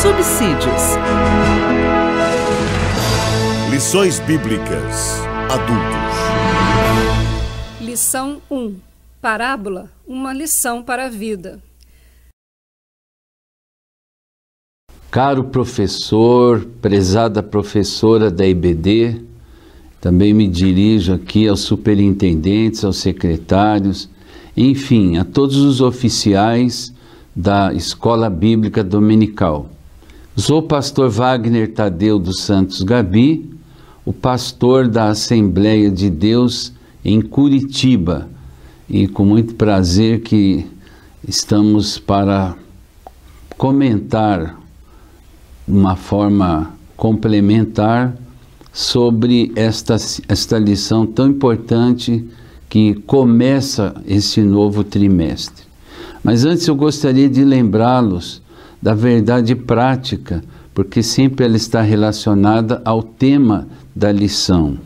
subsídios. Lições Bíblicas Adultos. Lição 1. Parábola, uma lição para a vida. Caro professor, prezada professora da IBD, também me dirijo aqui aos superintendentes, aos secretários, enfim, a todos os oficiais da Escola Bíblica Dominical. Sou o pastor Wagner Tadeu dos Santos Gabi, o pastor da Assembleia de Deus em Curitiba, e com muito prazer que estamos para comentar de uma forma complementar sobre esta lição tão importante que começa esse novo trimestre. Mas antes eu gostaria de lembrá-los da verdade prática, porque sempre ela está relacionada ao tema da lição,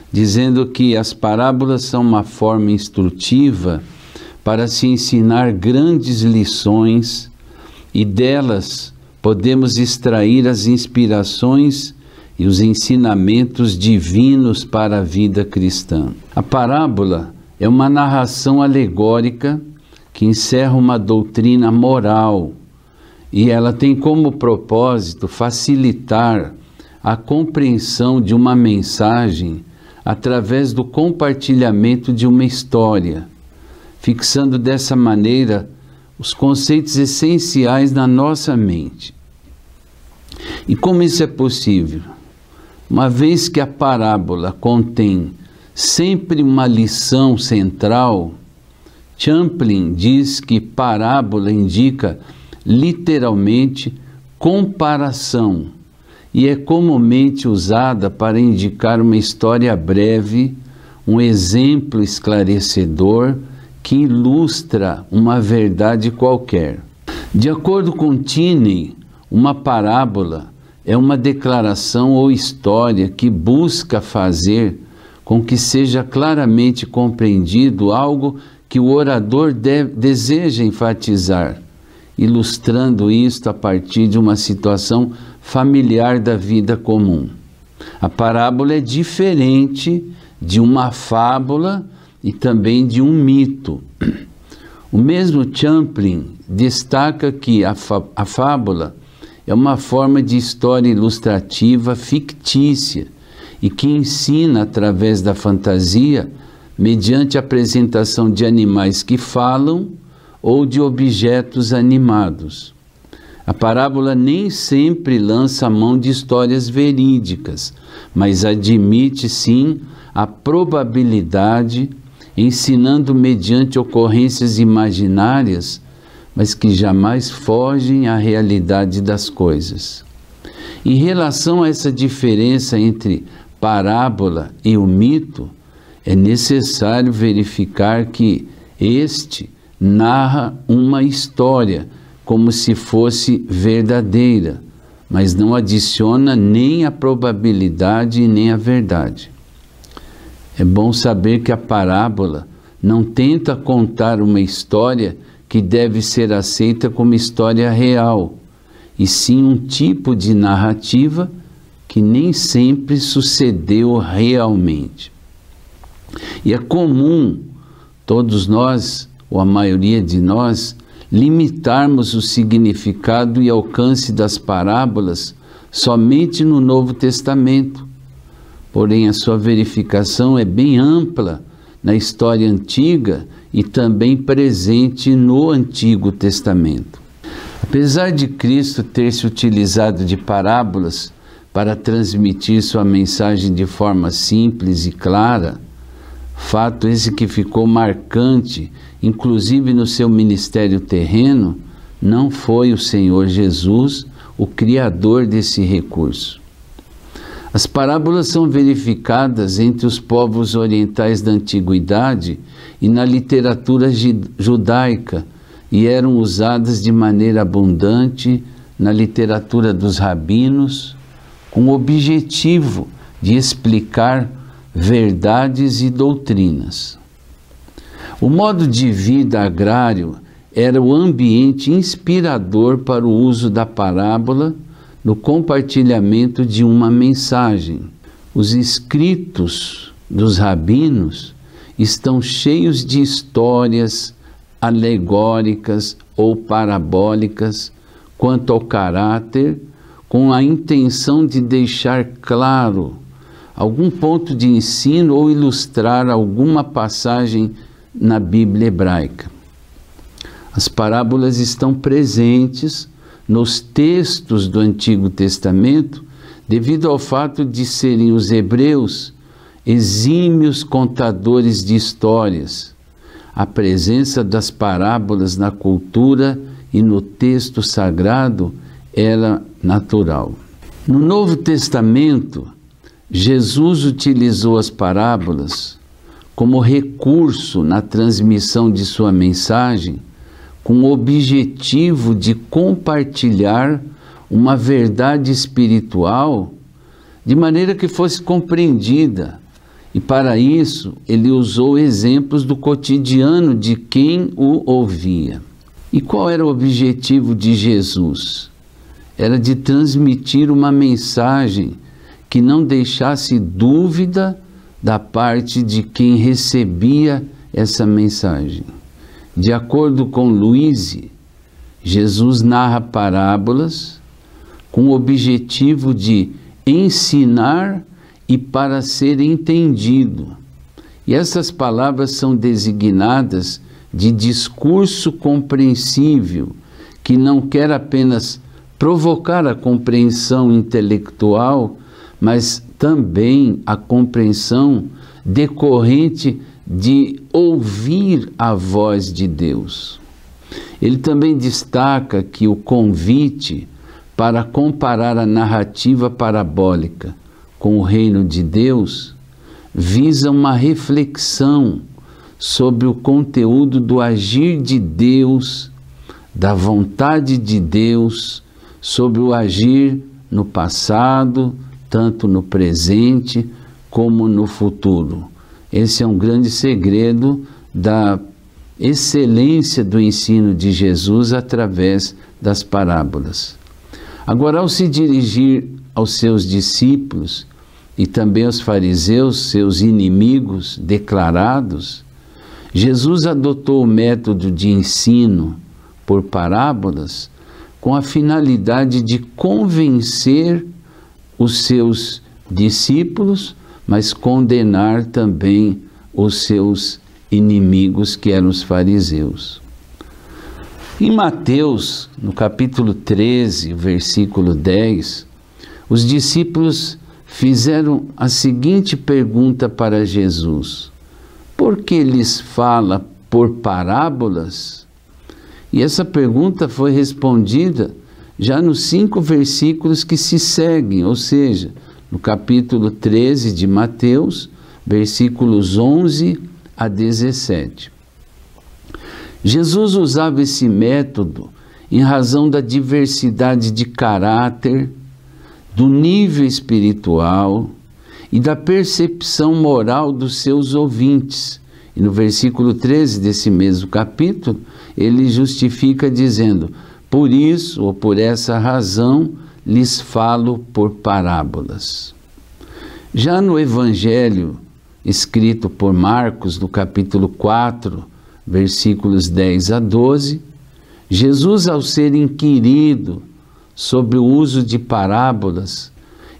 dizendo que as parábolas são uma forma instrutiva para se ensinar grandes lições e delas podemos extrair as inspirações e os ensinamentos divinos para a vida cristã. A parábola é uma narração alegórica que encerra uma doutrina moral e ela tem como propósito facilitar a compreensão de uma mensagem através do compartilhamento de uma história, fixando dessa maneira os conceitos essenciais na nossa mente. E como isso é possível? Uma vez que a parábola contém sempre uma lição central, Champlin diz que parábola indica literalmente comparação e é comumente usada para indicar uma história breve, um exemplo esclarecedor que ilustra uma verdade qualquer. De acordo com Tinney, uma parábola é uma declaração ou história que busca fazer com que seja claramente compreendido algo que o orador deseja enfatizar, ilustrando isto a partir de uma situação familiar da vida comum. A parábola é diferente de uma fábula e também de um mito. O mesmo Champlin destaca que a fábula é uma forma de história ilustrativa fictícia e que ensina através da fantasia, mediante a apresentação de animais que falam ou de objetos animados. A parábola nem sempre lança a mão de histórias verídicas, mas admite sim a probabilidade, ensinando mediante ocorrências imaginárias, mas que jamais fogem à realidade das coisas. Em relação a essa diferença entre parábola e o mito, é necessário verificar que este narra uma história como se fosse verdadeira, mas não adiciona nem a probabilidade nem a verdade. É bom saber que a parábola não tenta contar uma história que deve ser aceita como história real, e sim um tipo de narrativa que nem sempre sucedeu realmente. E é comum todos nós, ou a maioria de nós, limitarmos o significado e alcance das parábolas somente no Novo Testamento. Porém, a sua verificação é bem ampla na história antiga e também presente no Antigo Testamento. Apesar de Cristo ter se utilizado de parábolas para transmitir sua mensagem de forma simples e clara, fato esse que ficou marcante, inclusive no seu ministério terreno, não foi o Senhor Jesus o criador desse recurso. As parábolas são verificadas entre os povos orientais da antiguidade e na literatura judaica e eram usadas de maneira abundante na literatura dos rabinos, com o objetivo de explicar verdades e doutrinas. O modo de vida agrário era o ambiente inspirador para o uso da parábola no compartilhamento de uma mensagem. Os escritos dos rabinos estão cheios de histórias alegóricas ou parabólicas quanto ao caráter, com a intenção de deixar claro algum ponto de ensino ou ilustrar alguma passagem na Bíblia hebraica. As parábolas estão presentes nos textos do Antigo Testamento devido ao fato de serem os hebreus exímios contadores de histórias. A presença das parábolas na cultura e no texto sagrado era natural. No Novo Testamento, Jesus utilizou as parábolas como recurso na transmissão de sua mensagem, com o objetivo de compartilhar uma verdade espiritual de maneira que fosse compreendida. E para isso, ele usou exemplos do cotidiano de quem o ouvia. E qual era o objetivo de Jesus? Era de transmitir uma mensagem que não deixasse dúvida da parte de quem recebia essa mensagem. De acordo com Luíse, Jesus narra parábolas com o objetivo de ensinar e para ser entendido. E essas palavras são designadas de discurso compreensível, que não quer apenas provocar a compreensão intelectual, mas também a compreensão decorrente de ouvir a voz de Deus. Ele também destaca que o convite para comparar a narrativa parabólica com o reino de Deus visa uma reflexão sobre o conteúdo do agir de Deus, da vontade de Deus, sobre o agir no passado, tanto no presente como no futuro. Esse é um grande segredo da excelência do ensino de Jesus através das parábolas. Agora, ao se dirigir aos seus discípulos e também aos fariseus, seus inimigos declarados, Jesus adotou o método de ensino por parábolas com a finalidade de convencer os seus discípulos, mas condenar também os seus inimigos, que eram os fariseus. Em Mateus, no capítulo 13, versículo 10, os discípulos fizeram a seguinte pergunta para Jesus: por que lhes fala por parábolas? E essa pergunta foi respondida já nos 5 versículos que se seguem, ou seja, no capítulo 13 de Mateus, versículos 11 a 17. Jesus usava esse método em razão da diversidade de caráter, do nível espiritual e da percepção moral dos seus ouvintes. E no versículo 13 desse mesmo capítulo, ele justifica dizendo: por isso ou por essa razão lhes falo por parábolas. Já no Evangelho escrito por Marcos, no capítulo 4, versículos 10 a 12, Jesus, ao ser inquirido sobre o uso de parábolas,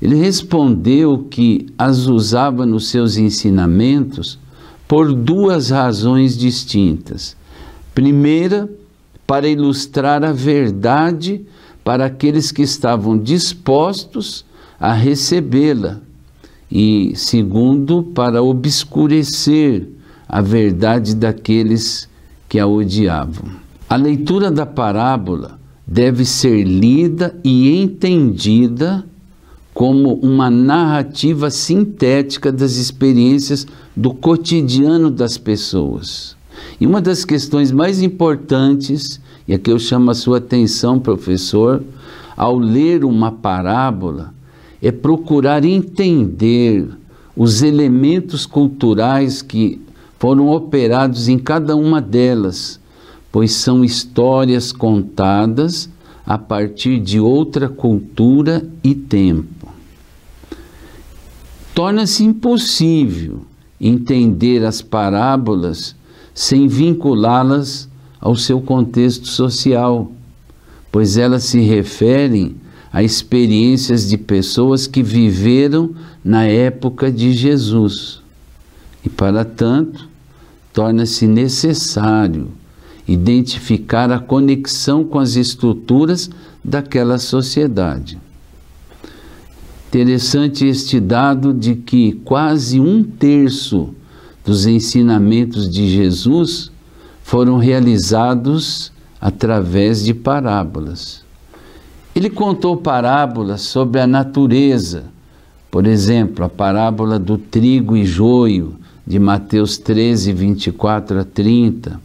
ele respondeu que as usava nos seus ensinamentos por 2 razões distintas. Primeira, para ilustrar a verdade para aqueles que estavam dispostos a recebê-la. E segundo, para obscurecer a verdade daqueles que a odiavam. A leitura da parábola deve ser lida e entendida como uma narrativa sintética das experiências do cotidiano das pessoas. E uma das questões mais importantes, e aqui eu chamo a sua atenção, professor, ao ler uma parábola, é procurar entender os elementos culturais que foram operados em cada uma delas, pois são histórias contadas a partir de outra cultura e tempo. Torna-se impossível entender as parábolas sem vinculá-las ao seu contexto social, pois elas se referem a experiências de pessoas que viveram na época de Jesus. E, para tanto, torna-se necessário identificar a conexão com as estruturas daquela sociedade. Interessante este dado de que quase 1/3 dos ensinamentos de Jesus foram realizados através de parábolas. Ele contou parábolas sobre a natureza, por exemplo, a parábola do trigo e joio, de Mateus 13, 24 a 30.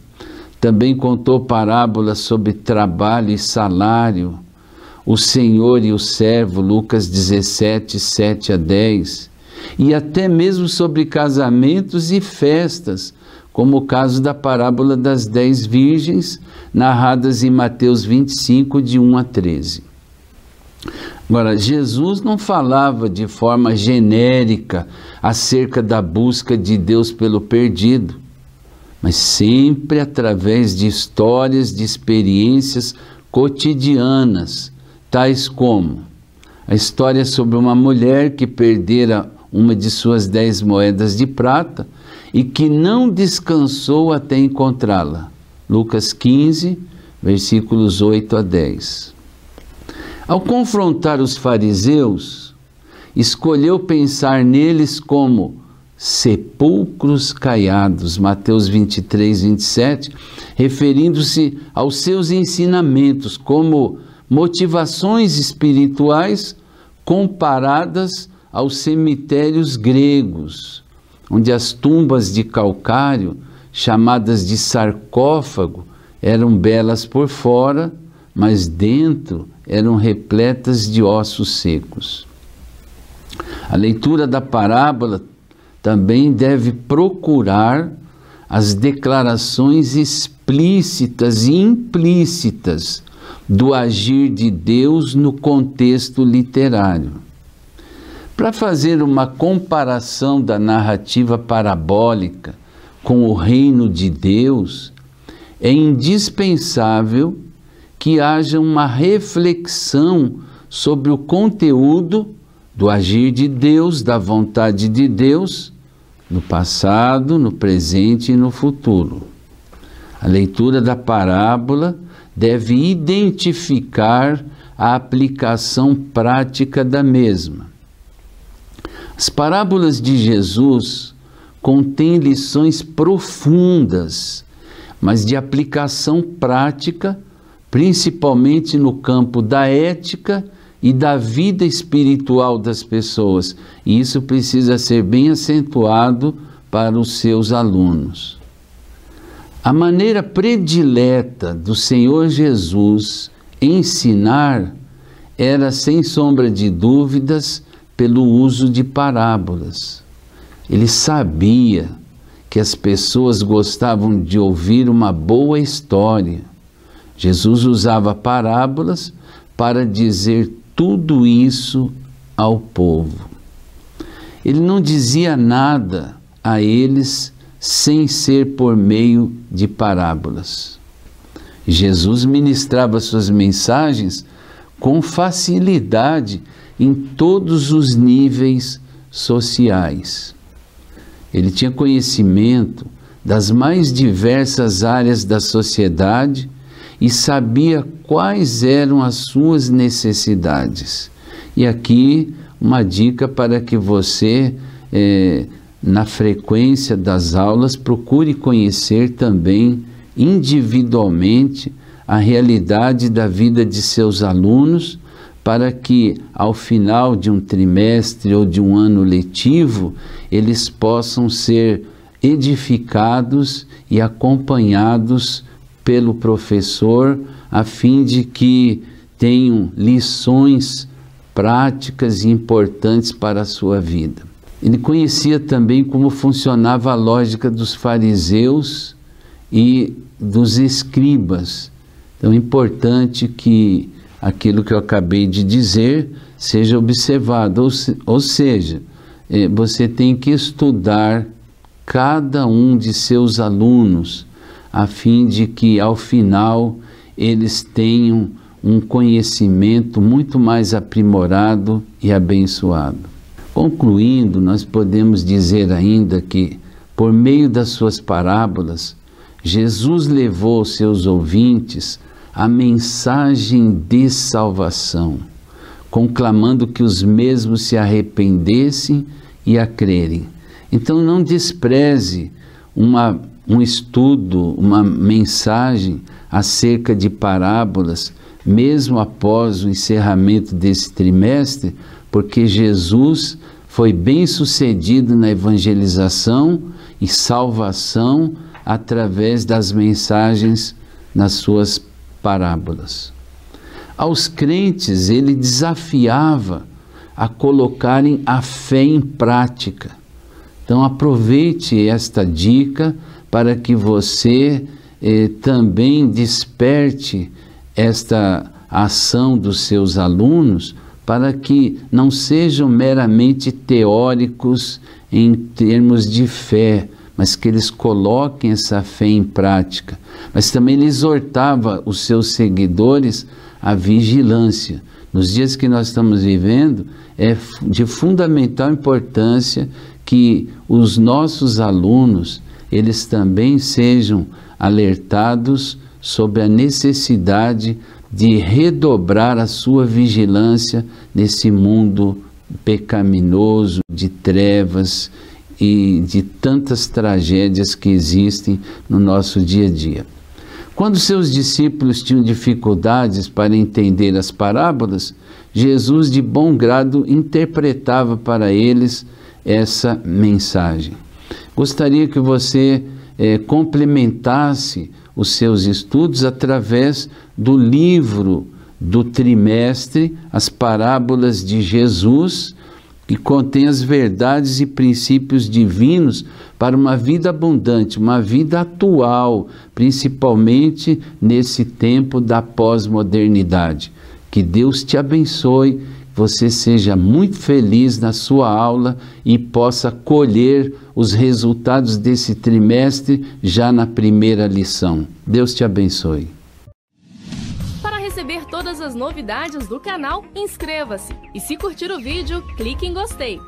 Também contou parábolas sobre trabalho e salário, o Senhor e o servo, Lucas 17, 7 a 10. E até mesmo sobre casamentos e festas, como o caso da parábola das 10 virgens, narradas em Mateus 25, de 1 a 13. Agora, Jesus não falava de forma genérica acerca da busca de Deus pelo perdido, mas sempre através de histórias, de experiências cotidianas, tais como a história sobre uma mulher que perdera uma de suas 10 moedas de prata e que não descansou até encontrá-la. Lucas 15, versículos 8 a 10. Ao confrontar os fariseus, escolheu pensar neles como sepulcros caiados, Mateus 23, 27, referindo-se aos seus ensinamentos como motivações espirituais comparadas aos cemitérios gregos, onde as tumbas de calcário, chamadas de sarcófago, eram belas por fora, mas dentro eram repletas de ossos secos. A leitura da parábola também deve procurar as declarações explícitas e implícitas do agir de Deus no contexto literário. Para fazer uma comparação da narrativa parabólica com o reino de Deus, é indispensável que haja uma reflexão sobre o conteúdo do agir de Deus, da vontade de Deus, no passado, no presente e no futuro. A leitura da parábola deve identificar a aplicação prática da mesma. As parábolas de Jesus contêm lições profundas, mas de aplicação prática, principalmente no campo da ética e da vida espiritual das pessoas. E isso precisa ser bem acentuado para os seus alunos. A maneira predileta do Senhor Jesus ensinar era, sem sombra de dúvidas, pelo uso de parábolas. Ele sabia que as pessoas gostavam de ouvir uma boa história. Jesus usava parábolas para dizer tudo isso ao povo. Ele não dizia nada a eles sem ser por meio de parábolas. Jesus ministrava suas mensagens com facilidade em todos os níveis sociais. Ele tinha conhecimento das mais diversas áreas da sociedade e sabia quais eram as suas necessidades. E aqui uma dica para que você, na frequência das aulas, procure conhecer também individualmente a realidade da vida de seus alunos, para que ao final de um trimestre ou de um ano letivo, eles possam ser edificados e acompanhados pelo professor, a fim de que tenham lições práticas e importantes para a sua vida. Ele conhecia também como funcionava a lógica dos fariseus e dos escribas. Então é importante que aquilo que eu acabei de dizer seja observado, ou seja, você tem que estudar cada um de seus alunos, a fim de que ao final eles tenham um conhecimento muito mais aprimorado e abençoado. Concluindo, nós podemos dizer ainda que, por meio das suas parábolas, Jesus levou aos seus ouvintes a mensagem de salvação, conclamando que os mesmos se arrependessem e a crerem. Então não despreze um estudo, uma mensagem acerca de parábolas, mesmo após o encerramento desse trimestre, porque Jesus foi bem sucedido na evangelização e salvação através das mensagens nas suas parábolas. Aos crentes ele desafiava a colocarem a fé em prática. Então aproveite esta dica para que você também desperte esta ação dos seus alunos, para que não sejam meramente teóricos em termos de fé, mas que eles coloquem essa fé em prática. Mas também ele exortava os seus seguidores à vigilância. Nos dias que nós estamos vivendo, é de fundamental importância que os nossos alunos, eles também sejam alertados sobre a necessidade de redobrar a sua vigilância nesse mundo pecaminoso, de trevas e de tantas tragédias que existem no nosso dia a dia. Quando seus discípulos tinham dificuldades para entender as parábolas, Jesus de bom grado interpretava para eles essa mensagem. Gostaria que você complementasse os seus estudos através do livro do trimestre, As Parábolas de Jesus, que contém as verdades e princípios divinos para uma vida abundante, uma vida atual, principalmente nesse tempo da pós-modernidade. Que Deus te abençoe, você seja muito feliz na sua aula e possa colher os resultados desse trimestre já na primeira lição. Deus te abençoe. Para receber todas as novidades do canal, inscreva-se e se curtir o vídeo, clique em gostei.